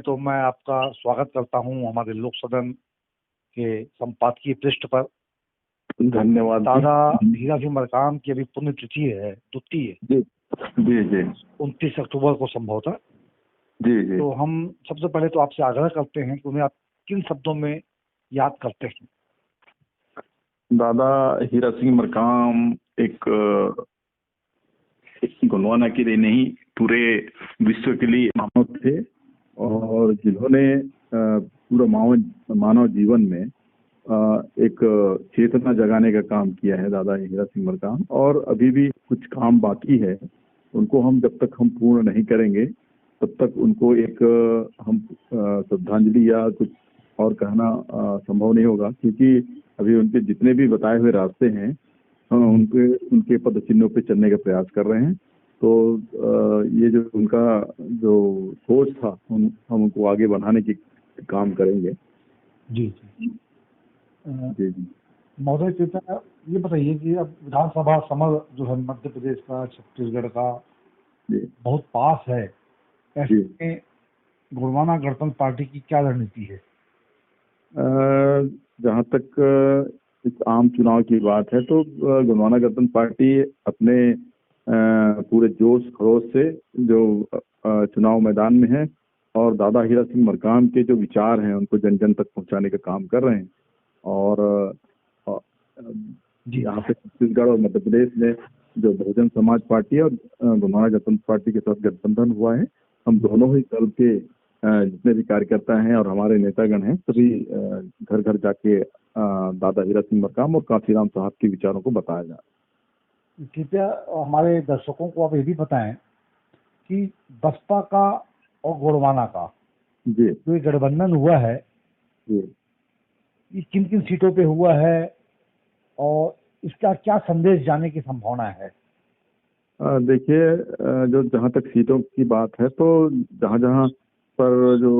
तो मैं आपका स्वागत करता हूं हमारे लोक सदन के संपादकीय पृष्ठ पर। धन्यवाद। दादा हीरा सिंह मरकाम की अभी पुण्यतिथि है, द्वितीय जी जी जी 29 अक्टूबर को संभवतः। जी जी तो हम सबसे पहले तो आपसे आग्रह करते हैं कि उन्हें आप किन शब्दों में याद करते हैं? दादा हीरा सिंह मरकाम एक गोंडवाना के लिए नहीं, पूरे विश्व के लिए मानव थे और जिन्होंने पूरा मानव जीवन में एक चेतना जगाने का काम किया है दादा हीरा सिंह मरकाम। और अभी भी कुछ काम बाकी है, उनको हम जब तक हम पूर्ण नहीं करेंगे तब तक उनको एक हम श्रद्धांजलि या कुछ और कहना संभव नहीं होगा, क्योंकि अभी उनके जितने भी बताए हुए रास्ते हैं उनके पद चिन्हों पे चलने का प्रयास कर रहे हैं। तो ये जो उनका जो सोच था हम उनको आगे बढ़ाने की काम करेंगे। जी जी जी महोदय, कृपया ये बताइए कि अब विधानसभा समर जो है मध्य प्रदेश का, छत्तीसगढ़ का जी बहुत पास है, ऐसे में गोंडवाना गणतंत्र पार्टी की क्या रणनीति है? जहाँ तक इस आम चुनाव की बात है तो गोंडवाना गणतंत्र पार्टी अपने पूरे जोश खरोश से जो चुनाव मैदान में है और दादा हीरा सिंह मरकाम के जो विचार हैं उनको जन जन तक पहुंचाने का काम कर रहे हैं। और यहाँ पे छत्तीसगढ़ और मध्य प्रदेश में जो बहुजन समाज पार्टी और गोंडवाना गणतंत्र पार्टी के साथ गठबंधन हुआ है, हम दोनों ही दल के जितने भी कार्यकर्ता हैं और हमारे नेतागण हैं सभी घर घर जाके दादा हीरा सिंह मरकाम और कांशीराम साहब के विचारों को बताया जाए। कृपया हमारे दर्शकों को आप ये भी बताएं कि बसपा का और गोंडवाना का जी जो गठबंधन हुआ है जी ये किन किन सीटों पे हुआ है और इसका क्या संदेश जाने की संभावना है? देखिए, जो जहाँ तक सीटों की बात है तो जहाँ जहाँ पर जो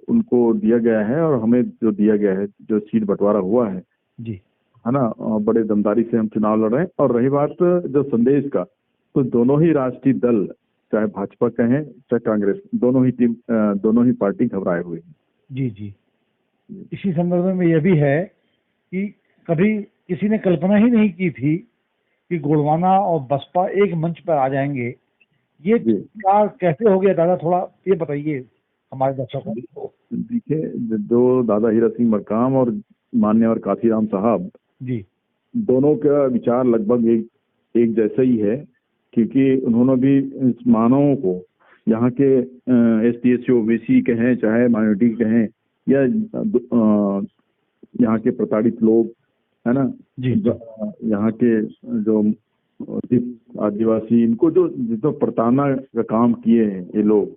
उनको दिया गया है और हमें जो दिया गया है, जो सीट बंटवारा हुआ है जी, है ना, बड़े दमदारी से हम चुनाव लड़ रहे हैं। और रही बात जो संदेश का, तो दोनों ही राष्ट्रीय दल, चाहे भाजपा कहें चाहे कांग्रेस, दोनों ही पार्टी घबराए हुए हैं। जी जी इसी संदर्भ में यह भी है कि कभी किसी ने कल्पना ही नहीं की थी कि गोंडवाना और बसपा एक मंच पर आ जाएंगे। ये क्या कैसे हो गया दादा, थोड़ा ये बताइए हमारे दर्शकों को। देखिए, जो दादा हीरा सिंह मरकाम और मान्यवर कांशीराम साहब, जी, दोनों का विचार लगभग एक जैसा ही है, क्योंकि उन्होंने भी इस मानवों को, यहाँ के ST/SC OBC कहें चाहे माइनॉरिटी कहें या यहाँ के प्रताड़ित लोग है ना, यहाँ के जो आदिवासी, इनको जो जितना प्रताड़ना का काम किए हैं ये लोग,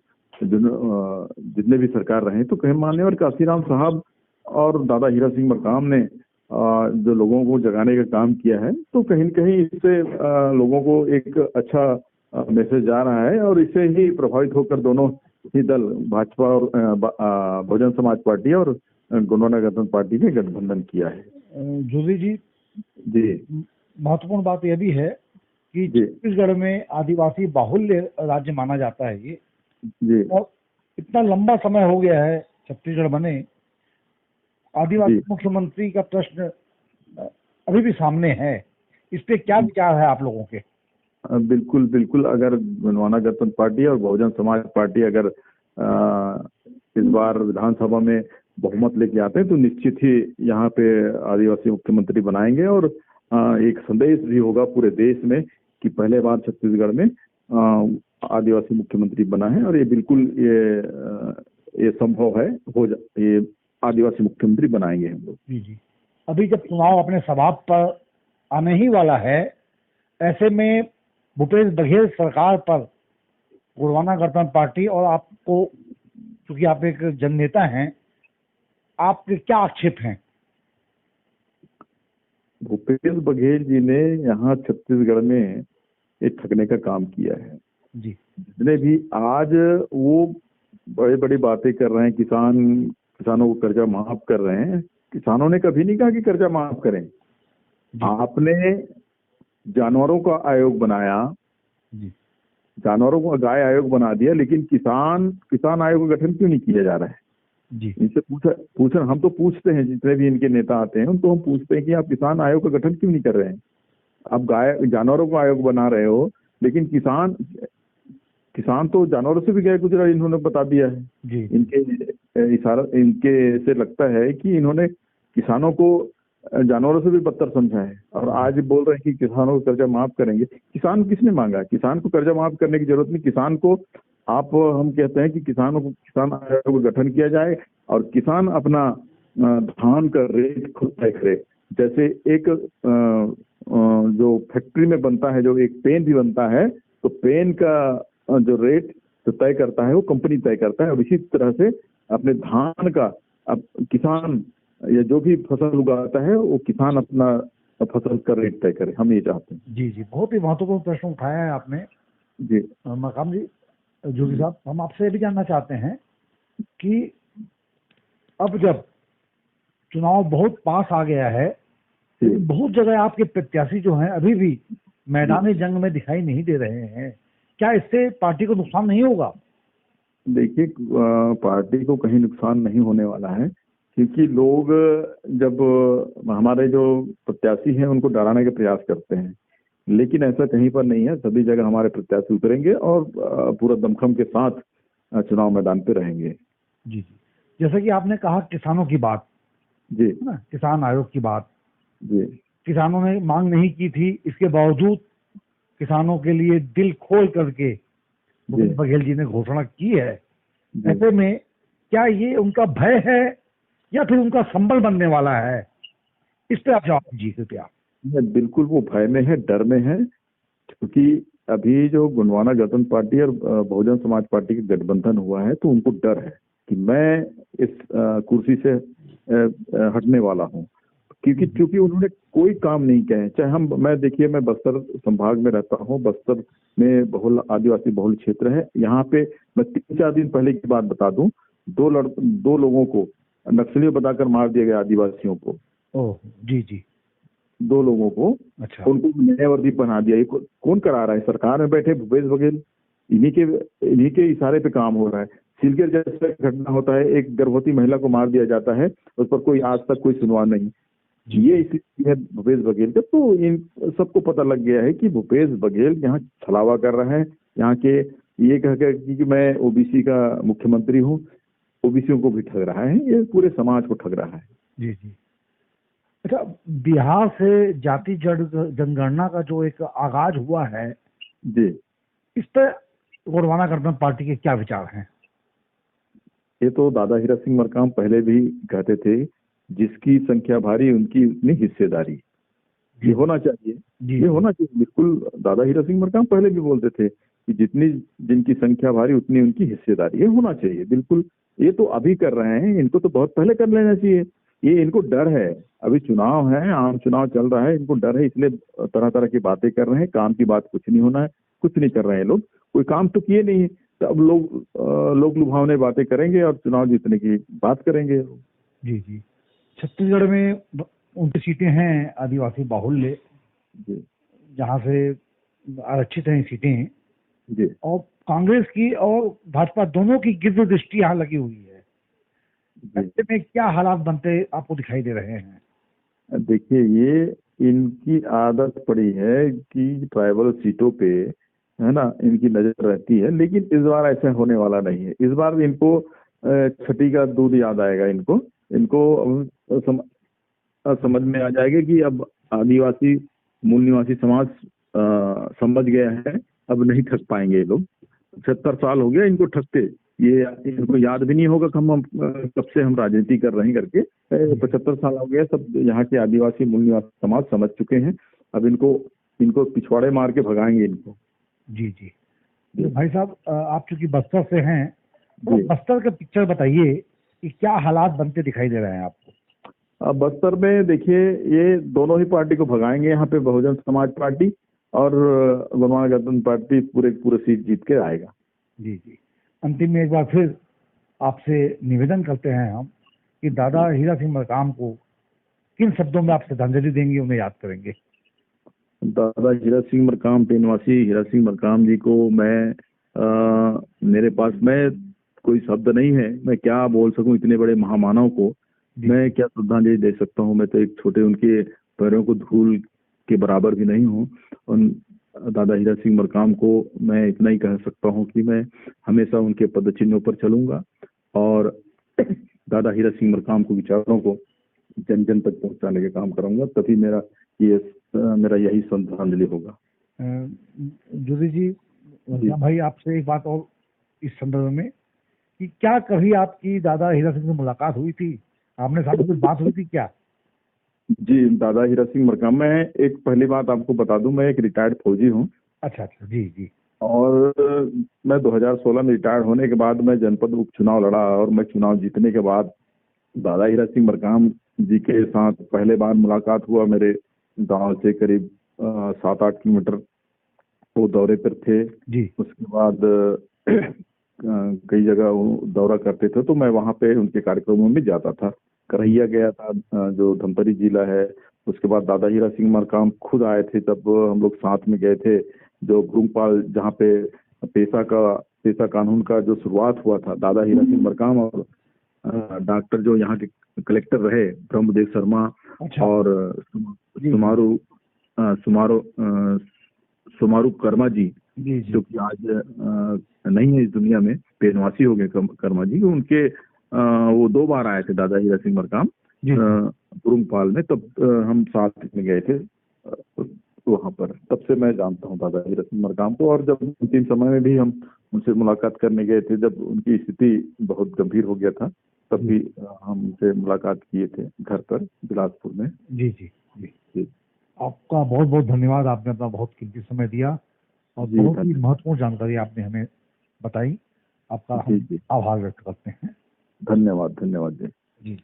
जितने भी सरकार रहे, तो कहीं मान्यवर कांशीराम साहब और दादा हीरा सिंह मरकाम ने जो लोगों को जगाने का काम किया है, तो कहीं न कहीं इससे लोगों को एक अच्छा मैसेज जा रहा है और इससे ही प्रभावित होकर दोनों ही दल, भाजपा और बहुजन समाज पार्टी और गोंडवाना गणतंत्र पार्टी ने गठबंधन किया है। जोशी जी, महत्वपूर्ण बात यह भी है कि छत्तीसगढ़ में आदिवासी बाहुल्य राज्य माना जाता है ये जी, और इतना लंबा समय हो गया है छत्तीसगढ़ बने, आदिवासी मुख्यमंत्री का प्रश्न अभी भी सामने है। इस पे क्या विचार है आप लोगों के? बिल्कुल बिल्कुल, अगर गोंडवाना गणतंत्र पार्टी और बहुजन समाज पार्टी अगर इस बार विधानसभा में बहुमत लेके आते हैं तो निश्चित ही यहाँ पे आदिवासी मुख्यमंत्री बनाएंगे। और एक संदेश भी होगा पूरे देश में कि पहले बार छत्तीसगढ़ में आदिवासी मुख्यमंत्री बना है और ये बिल्कुल ये संभव है, ये आदिवासी मुख्यमंत्री बनाएंगे हम लोग। जी जी, अभी जब चुनाव अपने समाप्त पर आने ही वाला है, ऐसे में भूपेश बघेल सरकार पर गोंडवाना गणतंत्र पार्टी और आपको, क्योंकि आप एक जननेता हैं, आपके क्या आक्षेप हैं? भूपेश बघेल जी ने यहाँ छत्तीसगढ़ में एक ठगने का काम किया है जी। जितने भी आज वो बड़ी बड़ी बातें कर रहे हैं, किसानों को कर्जा माफ कर रहे हैं, किसानों ने कभी नहीं कहा कि कर्जा माफ करें। आपने जानवरों का आयोग बनाया, जानवरों को गाय आयोग बना दिया, लेकिन किसान आयोग का गठन क्यों नहीं किया जा रहा है? जी इनसे पूछा हम तो पूछते हैं, जितने भी इनके नेता आते हैं उनको हम पूछते हैं कि आप किसान आयोग का गठन क्यों नहीं कर रहे हैं? आप जानवरों को आयोग बना रहे हो, लेकिन किसान तो जानवरों से भी गए गुजरा, इन्होंने बता दिया है। जी इनके से लगता है कि इन्होंने किसानों को जानवरों से भी बदतर समझा है, और आज बोल रहे हैं कि किसानों को कर्जा माफ करेंगे। किसान किसने मांगा? किसान को कर्जा माफ करने की जरूरत नहीं। किसान को हम कहते हैं कि किसान आयोग का गठन किया जाए और किसान अपना धान का रेट खुद तय करे। जैसे एक जो फैक्ट्री में बनता है, जो एक पेन भी बनता है, तो पेन का जो रेट तो तय करता है वो कंपनी तय करता है, और इसी तरह से अपने धान का अब किसान या जो भी फसल उगाता है वो किसान अपना फसल का रेट तय करे। हम ये चाहते हैं। जी जी, बहुत ही महत्वपूर्ण प्रश्न उठाया है आपने जी मकाम जी। जोगी साहब, हम आपसे ये भी जानना चाहते हैं कि अब जब चुनाव बहुत पास आ गया है, लेकिन बहुत जगह आपके प्रत्याशी जो हैं अभी भी मैदानी जंग में दिखाई नहीं दे रहे हैं, क्या इससे पार्टी को नुकसान नहीं होगा? देखिए, पार्टी को कहीं नुकसान नहीं होने वाला है, क्योंकि लोग जब हमारे जो प्रत्याशी हैं उनको डराने का प्रयास करते हैं, लेकिन ऐसा कहीं पर नहीं है। सभी जगह हमारे प्रत्याशी उतरेंगे और पूरा दमखम के साथ चुनाव मैदान पे रहेंगे। जी जी, जैसे कि आपने कहा किसानों की बात, जी ना, किसान आयोग की बात, जी, किसानों ने मांग नहीं की थी, इसके बावजूद किसानों के लिए दिल खोल करके भूपेश बघेल जी ने घोषणा की है। ऐसे में क्या ये उनका भय है या फिर उनका संबल बनने वाला है? इस पे आप जवाब दीजिए कृपया। बिल्कुल वो भय में है, डर में है, क्योंकि अभी जो गोंडवाना गणतंत्र पार्टी और बहुजन समाज पार्टी का गठबंधन हुआ है, तो उनको डर है कि मैं इस कुर्सी से हटने वाला हूँ, क्योंकि उन्होंने कोई काम नहीं किया है। चाहे मैं बस्तर संभाग में रहता हूँ। बस्तर में बहुल आदिवासी बहुल क्षेत्र है। यहाँ पे मैं 3-4 दिन पहले की बात बता दूं, दो लोगों को नक्सलियों बताकर मार दिया गया, आदिवासियों को। ओह जी जी, 2 लोगों को, अच्छा, उनको नया वर्दी पहना दिया। ये कौन करा रहा है? सरकार में बैठे भूपेश बघेल, इन्हीं के इशारे पे काम हो रहा है। सिलगर जैसा घटना होता है, एक गर्भवती महिला को मार दिया जाता है, उस पर कोई आज तक कोई सुनवाई नहीं। ये इसलिए है भूपेश बघेल का। तो इन सबको पता लग गया है कि भूपेश बघेल यहाँ छलावा कर रहा है, यहाँ के ये कहकर कि मैं ओबीसी का मुख्यमंत्री हूँ, ओबीसियों को भी ठग रहा है, ये पूरे समाज को ठग रहा है। जी जी। अच्छा, बिहार से जाति जनगणना का जो एक आगाज हुआ है जी, इस पर गोंडवाना गणतंत्र पार्टी के क्या विचार हैं? ये तो दादा हीरा सिंह मरकाम पहले भी कहते थे, जिसकी संख्या भारी उनकी उतनी हिस्सेदारी। ये होना चाहिए, ये होना चाहिए। बिल्कुल, दादा हीरा सिंह मरकाम पहले भी बोलते थे कि जिनकी संख्या भारी उतनी उनकी हिस्सेदारी। ये होना चाहिए, बिल्कुल। ये तो अभी कर रहे हैं, इनको तो बहुत पहले कर लेना चाहिए। ये इनको डर है, अभी चुनाव है, आम चुनाव चल रहा है, इनको डर है, इसलिए तरह तरह की बातें कर रहे हैं। काम की बात कुछ नहीं होना है, कुछ नहीं कर रहे हैं लोग, कोई काम तो किए नहीं है। तो अब लोग लुभावने बातें करेंगे और चुनाव जीतने की बात करेंगे। जी जी, छत्तीसगढ़ में 29 सीटें हैं आदिवासी बाहुल्य, जहाँ से आरक्षित हैं सीटें जी, और कांग्रेस की और भाजपा दोनों की गिरद दृष्टि यहाँ लगी हुई है। ऐसे में क्या हालात बनते आपको दिखाई दे रहे हैं? देखिए, ये इनकी आदत पड़ी है कि ट्राइबल सीटों पे, है ना, इनकी नजर रहती है, लेकिन इस बार ऐसा होने वाला नहीं है। इस बार इनको छठी का दूध याद आएगा। इनको समझ में आ जाएगा कि अब आदिवासी मूल निवासी समाज समझ गया है, अब नहीं ठग पाएंगे ये लोग। 70 साल हो गया इनको ठगते, ये इनको याद भी नहीं होगा कि कब से हम राजनीति कर रहे हैं करके। 75 साल हो गया, सब यहाँ के आदिवासी मूल निवासी समाज समझ चुके हैं। अब इनको पिछवाड़े मार के भगाएंगे इनको। जी जी, तो भाई साहब, आप चूंकि बस्तर से हैं, तो बस्तर का पिक्चर बताइए कि क्या हालात बनते दिखाई दे रहे हैं आपको? अब बस्तर में देखिए, ये दोनों ही पार्टी को भगाएंगे। यहाँ पे बहुजन समाज पार्टी और गोंडवाना गणतंत्र पार्टी पूरे सीट जीत के आएगा। जी जी, अंतिम में एक बार फिर आपसे निवेदन करते हैं हम कि दादा हीरा सिंह मरकाम को किन शब्दों में आप श्रद्धांजलि देंगे, उन्हें याद करेंगे? दादा हीरा सिंह मरकाम, पेनवासी हीरा सिंह मरकाम जी को मैं मेरे पास में कोई शब्द नहीं है, मैं क्या बोल सकूं इतने बड़े महामानव को मैं क्या श्रद्धांजलि दे सकता हूं। मैं तो एक छोटे उनके पैरों को धूल के बराबर भी नहीं हूं। उन दादा हीरा सिंह मरकाम को मैं इतना ही कह सकता हूं कि मैं हमेशा उनके पद चिन्हों पर चलूंगा और दादा हीरा सिंह मरकाम को विचारों को जन जन तक पहुंचाने का काम करूंगा, तभी मेरा यही श्रद्धांजलि होगा। जोशी जी, भाई आपसे एक बात और इस संदर्भ में कि क्या कभी आपकी दादा हीरा सिंह से मुलाकात हुई थी, आपने साथ में कुछ बात हुई थी क्या? जी, दादा हीरा सिंह मरकाम, मैं एक पहली बात आपको बता दूं, मैं एक रिटायर्ड फौजी हूं। अच्छा, जी जी। और मैं 2016 में रिटायर्ड होने के बाद मैं जनपद उपचुनाव लड़ा और मैं चुनाव जीतने के बाद दादा हीरा सिंह मरकाम जी के साथ पहले बार मुलाकात हुआ। मेरे गांव से करीब 7-8 किलोमीटर वो दौरे पर थे जी। उसके बाद कई जगह वो दौरा करते थे, तो मैं वहां पे उनके कार्यक्रमों में जाता था। करहिया गया था, जो धमतरी जिला है। उसके बाद दादा हीरा सिंह मरकाम खुद आए थे, तब हम लोग साथ में गए थे। जो भूपाल, जहाँ पे पेशा कानून का जो शुरुआत हुआ था, दादा हीरा सिंह मरकाम और डॉक्टर जो यहाँ के कलेक्टर रहे ब्रह्मदेव शर्मा। अच्छा। और सुमारू कर्मा जी, जो कि आज नहीं है इस दुनिया में, पेनवासी हो गए कर्मा जी। उनके वो 2 बार आए थे दादा हीरा सिंह मरकाम भूपाल में, तब हम साथ में गए थे वहां पर। तब से मैं जानता हूँ दादा हीरा सिंह मरकाम को। और जब अंतिम समय में भी हम उनसे मुलाकात करने गए थे, जब उनकी स्थिति बहुत गंभीर हो गया था, तब भी हम उनसे मुलाकात किए थे घर पर बिलासपुर में। जी जी जी जी। आपका बहुत बहुत धन्यवाद, आपने अपना बहुत कीमती समय दिया और बहुत ही महत्वपूर्ण जानकारी आपने हमें बताई। आपका हम आभार व्यक्त करते हैं। धन्यवाद, धन्यवाद जी।